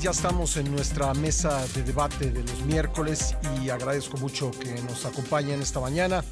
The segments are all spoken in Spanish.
Ya estamos en nuestra mesa de debate de los miércoles y agradezco mucho que nos acompañen esta mañana.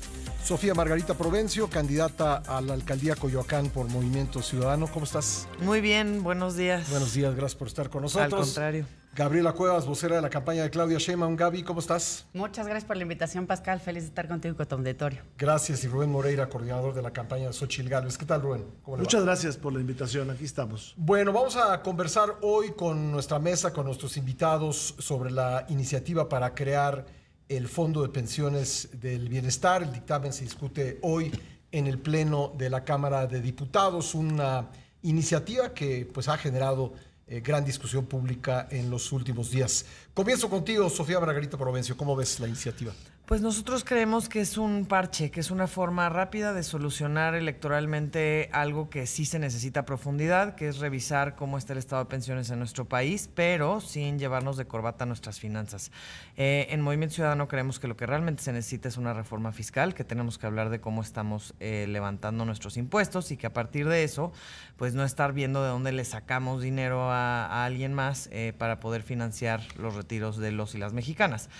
Sofía Margarita Provencio, candidata a la alcaldía Coyoacán por Movimiento Ciudadano. ¿Cómo estás? Muy bien, buenos días. Buenos días, gracias por estar con nosotros. Al contrario. Gabriela Cuevas, vocera de la campaña de Claudia Sheinbaum. Gaby, ¿cómo estás? Muchas gracias por la invitación, Pascal. Feliz de estar contigo y con tu auditorio. Gracias. Y Rubén Moreira, coordinador de la campaña de Xóchitl Gálvez. ¿Qué tal, Rubén? Muchas gracias por la invitación. Aquí estamos. Bueno, vamos a conversar hoy con nuestra mesa, con nuestros invitados, sobre la iniciativa para crear el Fondo de Pensiones del Bienestar. El dictamen se discute hoy en el Pleno de la Cámara de Diputados, una iniciativa que pues, ha generado gran discusión pública en los últimos días. Comienzo contigo, Sofía Margarita Provencio. ¿Cómo ves la iniciativa? Pues nosotros creemos que es un parche, que es una forma rápida de solucionar electoralmente algo que sí se necesita a profundidad, que es revisar cómo está el estado de pensiones en nuestro país, pero sin llevarnos de corbata nuestras finanzas. En Movimiento Ciudadano creemos que lo que realmente se necesita es una reforma fiscal, que tenemos que hablar de cómo estamos levantando nuestros impuestos y que a partir de eso, pues no estar viendo de dónde le sacamos dinero a alguien más para poder financiar los retiros de los y las mexicanas.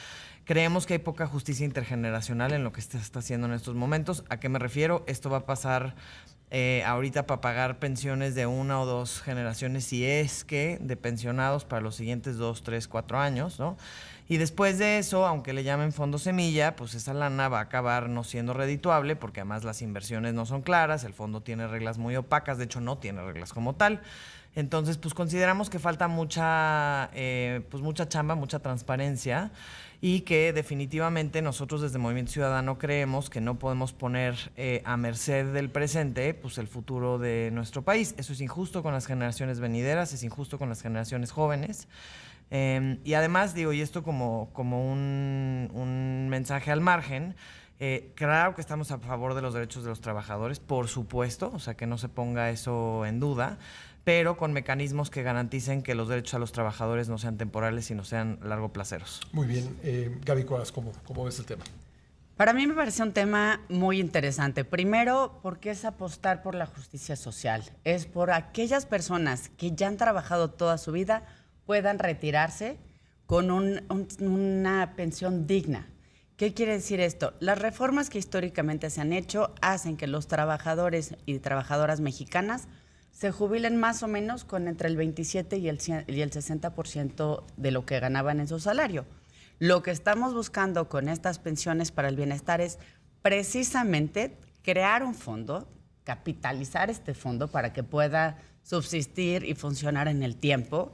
Creemos que hay poca justicia intergeneracional en lo que se está haciendo en estos momentos. ¿A qué me refiero? Esto va a pasar ahorita para pagar pensiones de una o dos generaciones, si es que de pensionados para los siguientes 2, 3, 4 años, ¿no? Y después de eso, aunque le llamen fondo semilla, pues esa lana va a acabar no siendo redituable, porque además las inversiones no son claras, el fondo tiene reglas muy opacas, de hecho no tiene reglas como tal. Entonces, pues consideramos que falta mucha chamba, mucha transparencia, y que definitivamente nosotros desde Movimiento Ciudadano creemos que no podemos poner a merced del presente pues el futuro de nuestro país. Eso es injusto con las generaciones venideras, es injusto con las generaciones jóvenes. Y además, digo, y esto como un mensaje al margen, claro que estamos a favor de los derechos de los trabajadores, por supuesto, o sea, que no se ponga eso en duda, pero con mecanismos que garanticen que los derechos a los trabajadores no sean temporales, sino sean largoplaceros. Muy bien. Gaby Cuevas, ¿cómo ves el tema? Para mí me parece un tema muy interesante. Primero, porque es apostar por la justicia social. Es por aquellas personas que ya han trabajado toda su vida puedan retirarse con una pensión digna. ¿Qué quiere decir esto? Las reformas que históricamente se han hecho hacen que los trabajadores y trabajadoras mexicanas se jubilen más o menos con entre el 27 y el 60% de lo que ganaban en su salario. Lo que estamos buscando con estas pensiones para el bienestar es precisamente crear un fondo, capitalizar este fondo para que pueda subsistir y funcionar en el tiempo.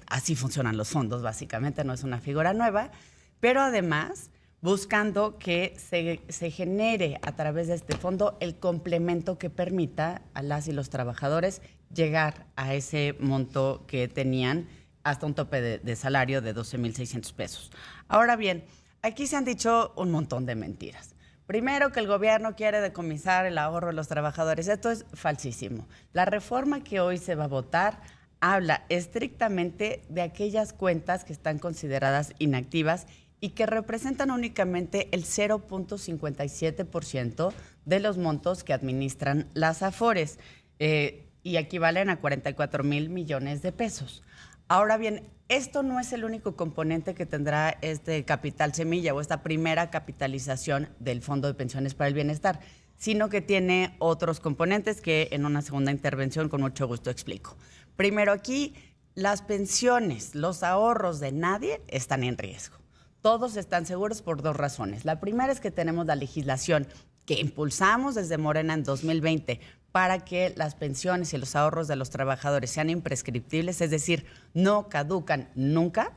Así funcionan los fondos, básicamente, no es una figura nueva, pero además buscando que se genere a través de este fondo el complemento que permita a las y los trabajadores llegar a ese monto que tenían hasta un tope de salario de 12,600 pesos. Ahora bien, aquí se han dicho un montón de mentiras. Primero, que el gobierno quiere decomisar el ahorro de los trabajadores. Esto es falsísimo. La reforma que hoy se va a votar habla estrictamente de aquellas cuentas que están consideradas inactivas y que representan únicamente el 0.57% de los montos que administran las AFORES y equivalen a 44,000 millones de pesos. Ahora bien, esto no es el único componente que tendrá este capital semilla o esta primera capitalización del Fondo de Pensiones para el Bienestar, sino que tiene otros componentes que en una segunda intervención con mucho gusto explico. Primero, aquí las pensiones, los ahorros de nadie están en riesgo. Todos están seguros por dos razones. La primera es que tenemos la legislación que impulsamos desde Morena en 2020 para que las pensiones y los ahorros de los trabajadores sean imprescriptibles, es decir, no caducan nunca.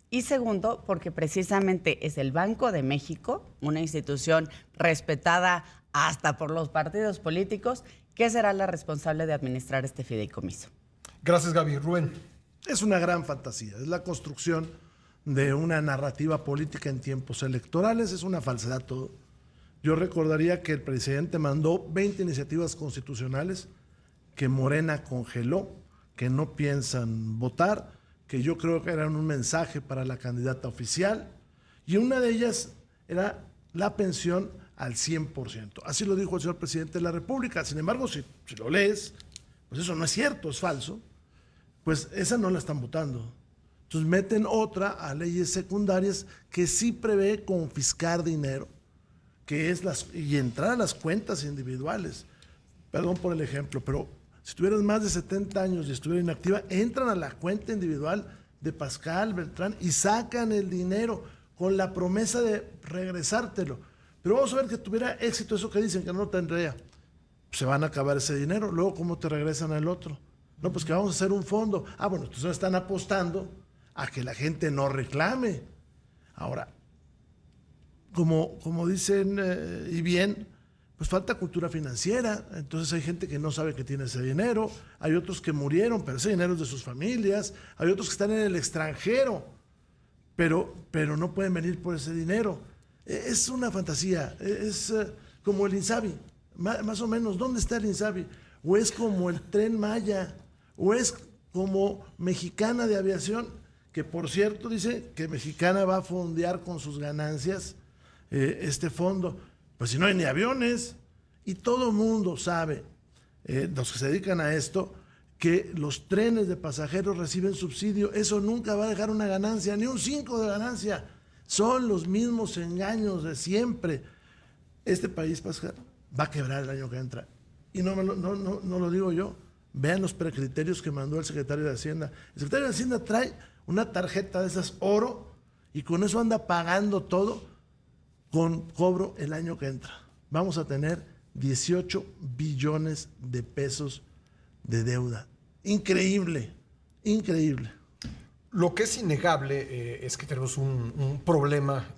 Y segundo, porque precisamente es el Banco de México, una institución respetada hasta por los partidos políticos, que será la responsable de administrar este fideicomiso. Gracias, Gaby. Rubén. Es una gran fantasía, es la construcción de una narrativa política en tiempos electorales, es una falsedad todo. Yo recordaría que el presidente mandó 20 iniciativas constitucionales que Morena congeló, que no piensan votar, que yo creo que eran un mensaje para la candidata oficial, y una de ellas era la pensión al 100%. Así lo dijo el señor presidente de la República. Sin embargo, si lo lees, pues eso no es cierto, es falso. Pues esa no la están votando. Entonces meten otra a leyes secundarias que sí prevé confiscar dinero, que es y entrar a las cuentas individuales. Perdón por el ejemplo, pero si tuvieras más de 70 años y estuviera inactiva, entran a la cuenta individual de Pascal, Beltrán y sacan el dinero con la promesa de regresártelo. Pero vamos a ver que tuviera éxito eso que dicen que no tendría. Se van a acabar ese dinero. Luego, ¿cómo te regresan el otro? No, pues que vamos a hacer un fondo. Ah, bueno, entonces están apostando a que la gente no reclame. Ahora, como dicen y bien, pues falta cultura financiera. Entonces hay gente que no sabe que tiene ese dinero. Hay otros que murieron, pero ese dinero es de sus familias. Hay otros que están en el extranjero, pero no pueden venir por ese dinero. Es una fantasía. Es como el INSABI. Más o menos, ¿dónde está el INSABI? O es como el Tren Maya, o es como Mexicana de Aviación, que por cierto dice que Mexicana va a fondear con sus ganancias este fondo. Pues si no hay ni aviones, y todo el mundo sabe, los que se dedican a esto, que los trenes de pasajeros reciben subsidio. Eso nunca va a dejar una ganancia, ni un 5 de ganancia. Son los mismos engaños de siempre. Este país, Pascal, va a quebrar el año que entra. Y no lo digo yo. Vean los precriterios que mandó el secretario de Hacienda. El secretario de Hacienda trae una tarjeta de esas oro y con eso anda pagando todo con cobro el año que entra. Vamos a tener 18 billones de pesos de deuda. Increíble, increíble. Lo que es innegable es que tenemos un problema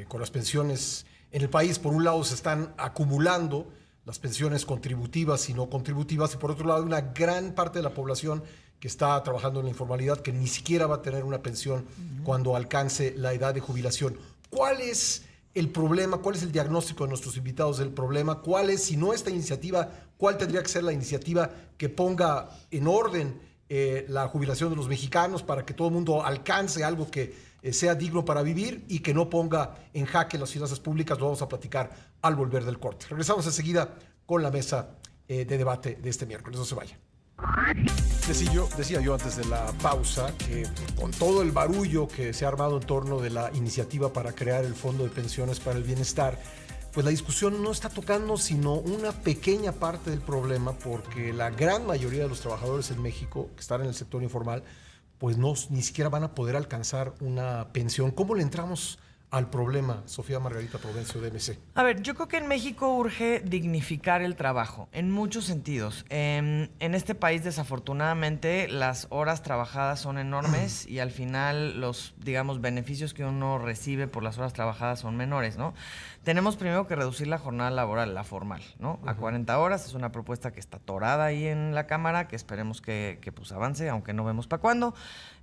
con las pensiones en el país. Por un lado se están acumulando las pensiones contributivas y no contributivas, y por otro lado hay una gran parte de la población que está trabajando en la informalidad que ni siquiera va a tener una pensión cuando alcance la edad de jubilación. ¿Cuál es el problema? ¿Cuál es el diagnóstico de nuestros invitados del problema? ¿Cuál es, si no esta iniciativa, cuál tendría que ser la iniciativa que ponga en orden la jubilación de los mexicanos para que todo el mundo alcance algo que sea digno para vivir y que no ponga en jaque las finanzas públicas? Lo vamos a platicar al volver del corte. Regresamos enseguida con la mesa de debate de este miércoles. No se vayan. Decía yo antes de la pausa que con todo el barullo que se ha armado en torno de la iniciativa para crear el Fondo de Pensiones para el Bienestar, pues la discusión no está tocando sino una pequeña parte del problema, porque la gran mayoría de los trabajadores en México que están en el sector informal pues ni siquiera van a poder alcanzar una pensión. ¿Cómo le entramos al problema, Sofía Margarita Provencio, de MC? A ver, yo creo que en México urge dignificar el trabajo, en muchos sentidos. En este país, desafortunadamente, las horas trabajadas son enormes y al final los, digamos, beneficios que uno recibe por las horas trabajadas son menores, ¿no? Tenemos primero que reducir la jornada laboral, la formal, ¿no? A 40 horas. Es una propuesta que está atorada ahí en la Cámara, que esperemos que pues avance, aunque no vemos para cuándo.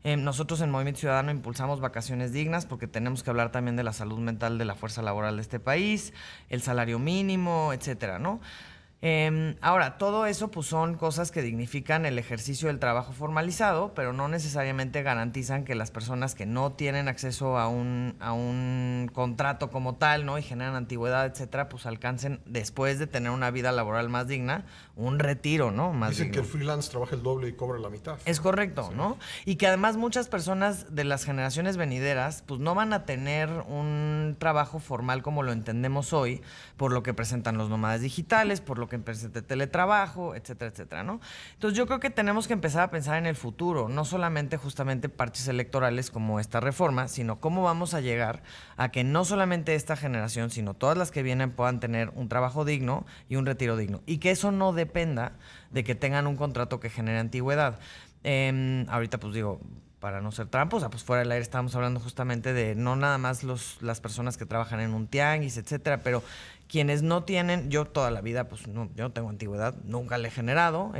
Nosotros en Movimiento Ciudadano impulsamos vacaciones dignas porque tenemos que hablar también de la salud mental de la fuerza laboral de este país, el salario mínimo, etcétera, ¿no? Ahora, todo eso pues son cosas que dignifican el ejercicio del trabajo formalizado, pero no necesariamente garantizan que las personas que no tienen acceso a un contrato como tal, ¿no? Y generan antigüedad, etcétera, pues alcancen, después de tener una vida laboral más digna, un retiro, ¿no? Más Dicen digno. que el freelance trabaja el doble y cobra la mitad. Es correcto, sí, ¿no? Y que además muchas personas de las generaciones venideras pues no van a tener un trabajo formal como lo entendemos hoy, por lo que presentan los nómadas digitales, por lo que presenta el teletrabajo, etcétera, etcétera, ¿no? Entonces yo creo que tenemos que empezar a pensar en el futuro, no solamente justamente parches electorales como esta reforma, sino cómo vamos a llegar a que no solamente esta generación, sino todas las que vienen puedan tener un trabajo digno y un retiro digno. Y que eso no dependa de que tengan un contrato que genere antigüedad. Ahorita pues digo, para no ser tramposa, pues fuera del aire estábamos hablando justamente de no nada más las personas que trabajan en un tianguis, etcétera, pero quienes no tienen, yo toda la vida, pues no, yo no tengo antigüedad, nunca le he generado,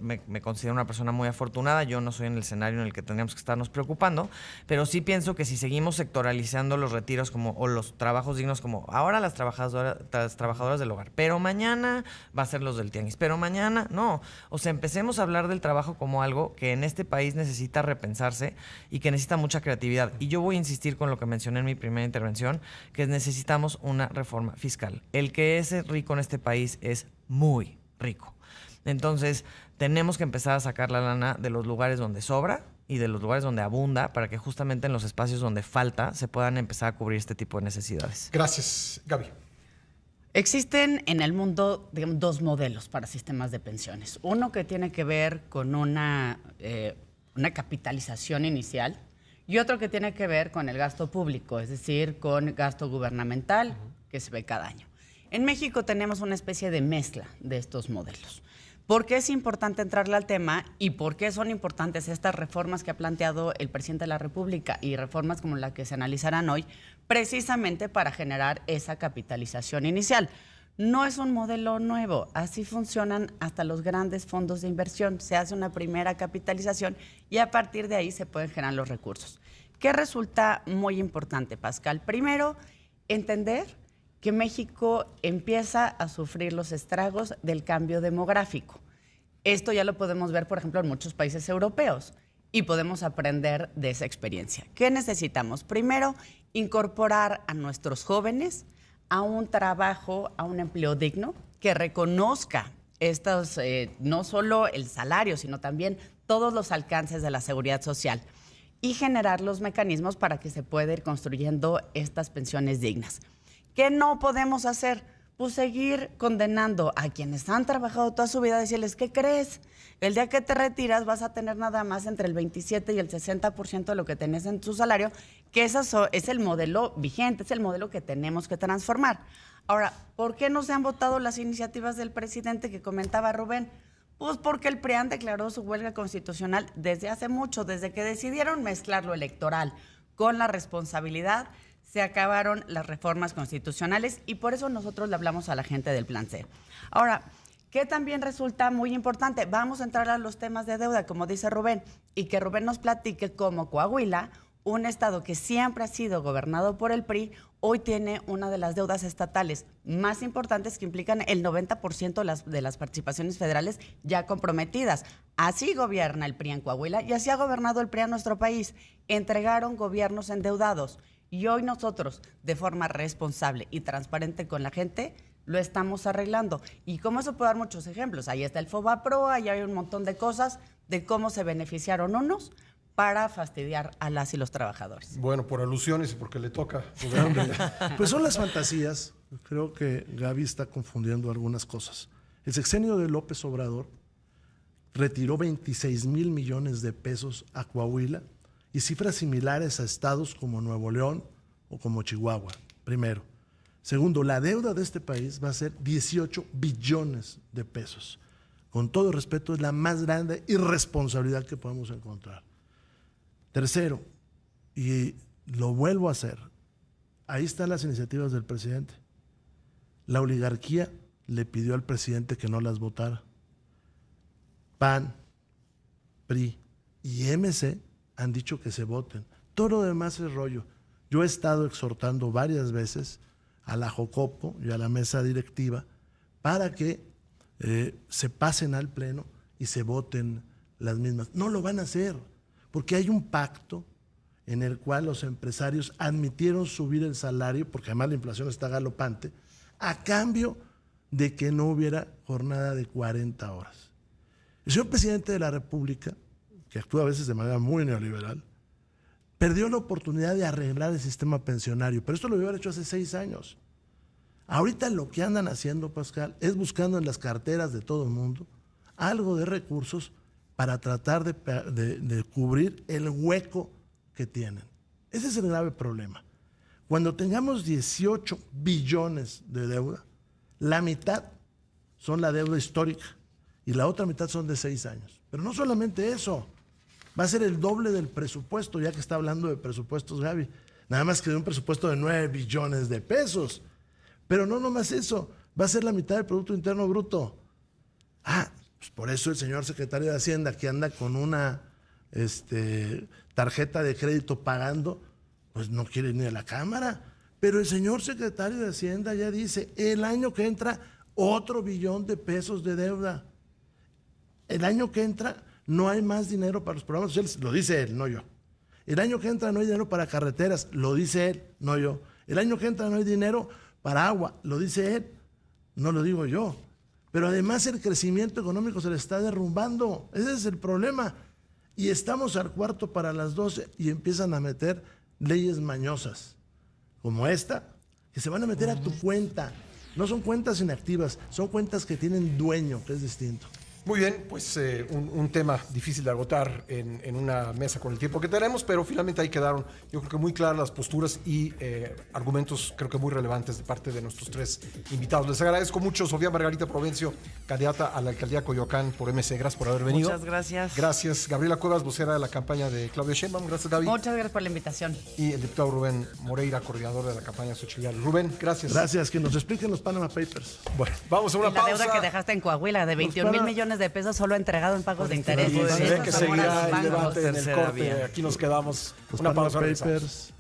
me considero una persona muy afortunada, yo no soy en el escenario en el que tendríamos que estarnos preocupando, pero sí pienso que si seguimos sectoralizando los retiros o los trabajos dignos como ahora las trabajadoras del hogar, pero mañana va a ser los del tianguis, pero mañana no, o sea, empecemos a hablar del trabajo como algo que en este país necesita repensarse y que necesita mucha creatividad, y yo voy a insistir con lo que mencioné en mi primera intervención, que necesitamos una reforma fiscal. El que es rico en este país es muy rico. Entonces, tenemos que empezar a sacar la lana de los lugares donde sobra y de los lugares donde abunda, para que justamente en los espacios donde falta se puedan empezar a cubrir este tipo de necesidades. Gracias, Gaby. Existen en el mundo, digamos, dos modelos para sistemas de pensiones. Uno que tiene que ver con una capitalización inicial y otro que tiene que ver con el gasto público, es decir, con gasto gubernamental que se ve cada año. En México tenemos una especie de mezcla de estos modelos. ¿Por qué es importante entrarle al tema y por qué son importantes estas reformas que ha planteado el presidente de la República y reformas como la que se analizarán hoy? Precisamente para generar esa capitalización inicial. No es un modelo nuevo, así funcionan hasta los grandes fondos de inversión. Se hace una primera capitalización y a partir de ahí se pueden generar los recursos. ¿Qué resulta muy importante, Pascal? Primero, entender que México empieza a sufrir los estragos del cambio demográfico. Esto ya lo podemos ver, por ejemplo, en muchos países europeos y podemos aprender de esa experiencia. ¿Qué necesitamos? Primero, incorporar a nuestros jóvenes a un trabajo, a un empleo digno, que reconozca estos, no solo el salario, sino también todos los alcances de la seguridad social y generar los mecanismos para que se pueda ir construyendo estas pensiones dignas. ¿Qué no podemos hacer? Pues seguir condenando a quienes han trabajado toda su vida, decirles, ¿qué crees? El día que te retiras vas a tener nada más entre el 27 y el 60% de lo que tenés en tu salario, que eso es el modelo vigente, es el modelo que tenemos que transformar. Ahora, ¿por qué no se han votado las iniciativas del presidente que comentaba Rubén? Pues porque el PRIAN declaró su huelga constitucional desde hace mucho, desde que decidieron mezclar lo electoral con la responsabilidad. Se acabaron las reformas constitucionales y por eso nosotros le hablamos a la gente del Plan C. Ahora, ¿qué también resulta muy importante? Vamos a entrar a los temas de deuda, como dice Rubén, y que Rubén nos platique cómo Coahuila, un estado que siempre ha sido gobernado por el PRI, hoy tiene una de las deudas estatales más importantes que implican el 90% de las participaciones federales ya comprometidas. Así gobierna el PRI en Coahuila y así ha gobernado el PRI en nuestro país. Entregaron gobiernos endeudados. Y hoy nosotros, de forma responsable y transparente con la gente, lo estamos arreglando. Y como eso puedo dar muchos ejemplos. Ahí está el FOBAPROA, ahí hay un montón de cosas de cómo se beneficiaron unos para fastidiar a las y los trabajadores. Bueno, por alusiones y porque le toca. Pues son las fantasías. Creo que Gaby está confundiendo algunas cosas. El sexenio de López Obrador retiró 26,000 millones de pesos a Coahuila y cifras similares a estados como Nuevo León o como Chihuahua, primero. Segundo, la deuda de este país va a ser 18 billones de pesos. Con todo respeto, es la más grande irresponsabilidad que podemos encontrar. Tercero, y lo vuelvo a hacer, ahí están las iniciativas del presidente. La oligarquía le pidió al presidente que no las votara. PAN, PRI y MC han dicho que se voten. Todo lo demás es rollo. Yo he estado exhortando varias veces a la Jocopo y a la mesa directiva para que se pasen al pleno y se voten las mismas. No lo van a hacer, porque hay un pacto en el cual los empresarios admitieron subir el salario, porque además la inflación está galopante, a cambio de que no hubiera jornada de 40 horas. El señor presidente de la República, que actúa a veces de manera muy neoliberal, perdió la oportunidad de arreglar el sistema pensionario, pero esto lo debió haber hecho hace 6 años. Ahorita lo que andan haciendo, Pascal, es buscando en las carteras de todo el mundo algo de recursos para tratar de cubrir el hueco que tienen. Ese es el grave problema. Cuando tengamos 18 billones de deuda, la mitad son la deuda histórica y la otra mitad son de 6 años. Pero no solamente eso, va a ser el doble del presupuesto, ya que está hablando de presupuestos, Gaby. Nada más que de un presupuesto de 9 billones de pesos. Pero no nomás eso, va a ser la mitad del Producto Interno Bruto. Pues por eso el señor secretario de Hacienda, que anda con una tarjeta de crédito pagando, pues no quiere ir ni a la Cámara. Pero el señor secretario de Hacienda ya dice, el año que entra, otro billón de pesos de deuda. El año que entra no hay más dinero para los programas sociales, lo dice él, no yo. El año que entra no hay dinero para carreteras, lo dice él, no yo. El año que entra no hay dinero para agua, lo dice él, no lo digo yo. Pero además el crecimiento económico se le está derrumbando, ese es el problema. Y estamos al cuarto para las 12 y empiezan a meter leyes mañosas, como esta, que se van a meter a tu cuenta. No son cuentas inactivas, son cuentas que tienen dueño, que es distinto. Muy bien, pues un tema difícil de agotar en una mesa con el tiempo que tenemos, pero finalmente ahí quedaron, yo creo que muy claras las posturas y argumentos creo que muy relevantes de parte de nuestros tres invitados. Les agradezco mucho, Sofía Margarita Provencio, candidata a la alcaldía de Coyoacán por MC, gracias por haber venido. Muchas gracias. Gracias. Gabriela Cuevas, vocera de la campaña de Claudia Sheinbaum, gracias Gaby. Muchas gracias por la invitación. Y el diputado Rubén Moreira, coordinador de la campaña de Xochitl Gálvez. Rubén, gracias. Gracias, que nos expliquen los Panama Papers. Bueno, vamos a una Y la pausa. deuda que dejaste en Coahuila de 21,000 millones de pesos solo entregado en pagos de intereses. Y se ve que Esos son seguirá los el bancos. debate en el Tercera corte. vía. Aquí nos quedamos. Los Una Panama pausa. Regresamos. Papers.